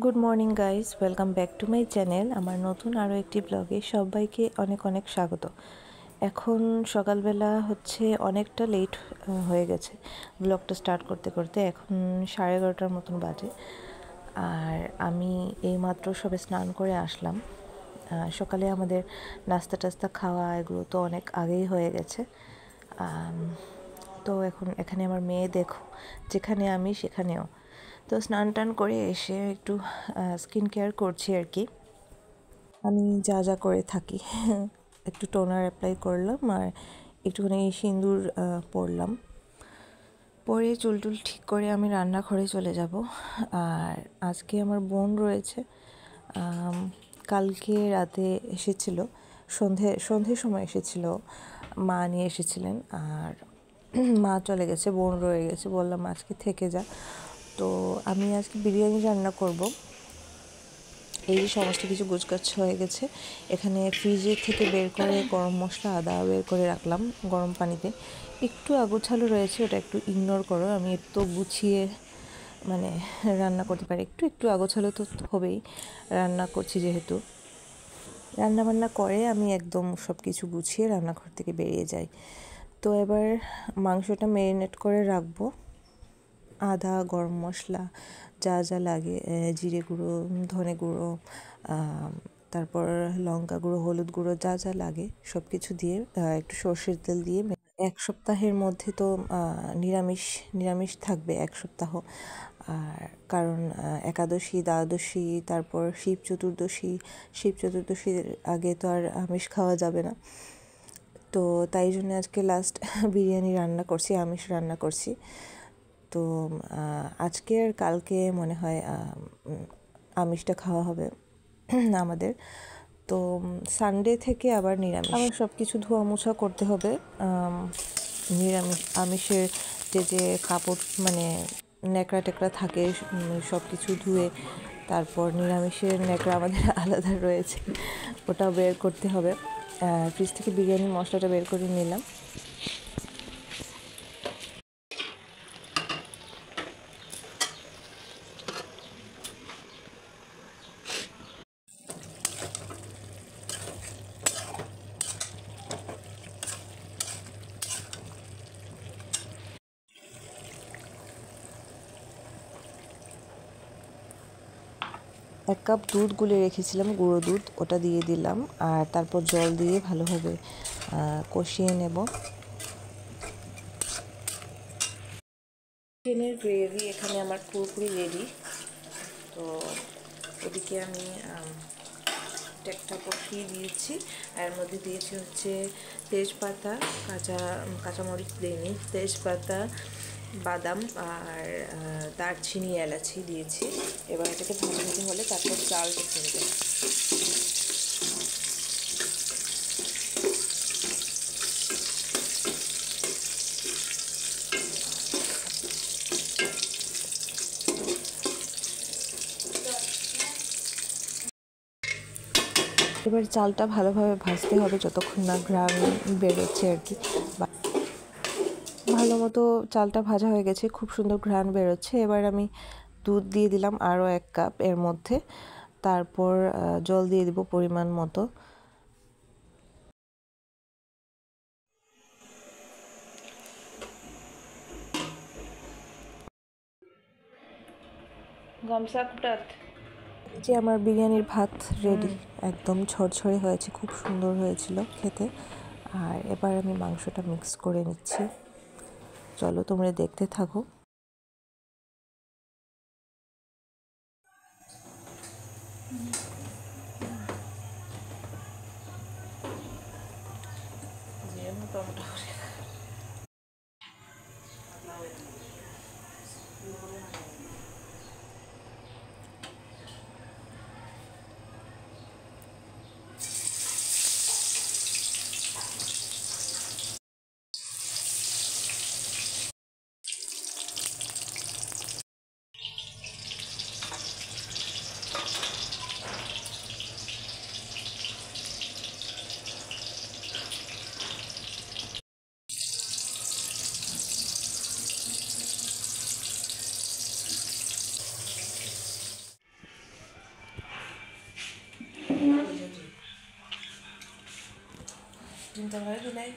Good morning guys, welcome back to my channel. আমার নতুন আরও একটি ব্লগে সবাইকে অনেক অনেক স্বাগত। এখন সকালবেলা হচ্ছে, অনেকটা লেট হয়ে গেছে ব্লগটা স্টার্ট করতে করতে। এখন 11:30 মতন বাজে, আর আমি এইমাত্র সবে স্নান করে আসলাম। সকালে আমাদের নাস্তা টাস্তা খাওয়া এগুলো তো অনেক আগেই হয়ে গেছে। তো এখন এখানে আমার মেয়ে, দেখো যেখানে আমি সেখানেও। তো স্নান টান করে এসে একটু স্কিন কেয়ার করছি আর কি। আমি যা যা করে থাকি একটু টোনার অ্যাপ্লাই করলাম আর একটুখানি সিঁদুর পরলাম। পরে চুল টুল ঠিক করে আমি রান্নাঘরে চলে যাব। আর আজকে আমার বোন রয়েছে, কালকে রাতে এসেছিল, সন্ধ্যের সময় এসেছিল, মা নিয়ে এসেছিলেন। আর মা চলে গেছে, বোন রয়ে গেছে। বললাম আজকে থেকে যা। তো আমি আজকে বিরিয়ানি রান্না করব। এই সমস্ত কিছু গোছগাছ হয়ে গেছে। এখানে ফ্রিজের থেকে বের করে গরম মশলা, আদা বের করে রাখলাম গরম পানিতে। একটু আগোছালো রয়েছে, ওটা একটু ইগনোর করো। আমি একটু গুছিয়ে মানে রান্না করতে পারি। একটু আগোছালো তো হবেই, রান্না করছি যেহেতু। রান্নাবান্না করে আমি একদম সব কিছু গুছিয়ে রান্নাঘর থেকে বেরিয়ে যাই। তো এবার মাংসটা ম্যারিনেট করে রাখবো। আদা, গরম মশলা যা যা লাগে, জিরে গুঁড়ো, ধনে গুঁড়ো, তারপর লঙ্কা গুঁড়ো, হলুদ গুঁড়ো, যা যা লাগে সব কিছু দিয়ে একটু সর্ষের তেল দিয়ে এক সপ্তাহের মধ্যে তো নিরামিষ থাকবে এক সপ্তাহ। আর কারণ একাদশী, দ্বাদশী, তারপর শিব চতুর্দশীর আগে তো আর আমিষ খাওয়া যাবে না। তো তাই জন্য আজকে লাস্ট বিরিয়ানি রান্না করছি, আমিষ রান্না করছি। তো আজকে আর কালকে মনে হয় আমিষটা খাওয়া হবে আমাদের। তো সানডে থেকে আবার নিরামিষ। আবার সব কিছু ধোয়া মোছা করতে হবে। আমিষের যে কাপড় মানে ন্যাকড়া টেকড়া থাকে, সব কিছু ধুয়ে তারপর নিরামিষের ন্যাকড়া আমাদের আলাদা রয়েছে, ওটা বের করতে হবে। ফ্রিজ থেকে বিরিয়ানি মশলাটা বের করে নিলাম। এক কাপ দুধ গুলে রেখেছিলাম, গুঁড়ো দুধ, ওটা দিয়ে দিলাম। আর তারপর জল দিয়ে ভালোভাবে কষিয়ে নেব। চিকেনের গ্রেভি এখানে আমার পুরোপুরি রেডি। তো এদিকে আমি একটা কষিয়ে দিয়েছি। এর মধ্যে দিয়েছি হচ্ছে তেজপাতা, কাঁচামরিচ দিইনি, তেজপাতা, বাদাম আর দারচিনি, এলাচি দিয়েছি। এবার এটাকে ভাজতে হলে তারপর চালটা ছেড়ে দেবো। এবার চালটা ভালোভাবে ভাজতে হবে যতক্ষণ না ঘ্রাণ বেরোচ্ছে আর কি। ভালো মতো চালটা ভাজা হয়ে গেছে, খুব সুন্দর ঘ্রাণ বেরোচ্ছে। এবার আমি দুধ দিয়ে দিলাম আরও 1 কাপ এর মধ্যে। তারপর জল দিয়ে দিব পরিমাণ মতো। যে আমার বিরিয়ানির ভাত রেডি, একদম ঝরঝরে হয়েছে, খুব সুন্দর হয়েছিল খেতে। আর এবার আমি মাংসটা মিক্স করে নিচ্ছি। চলো তোমরা দেখতে থাকো। চিন্তা করে দিলাই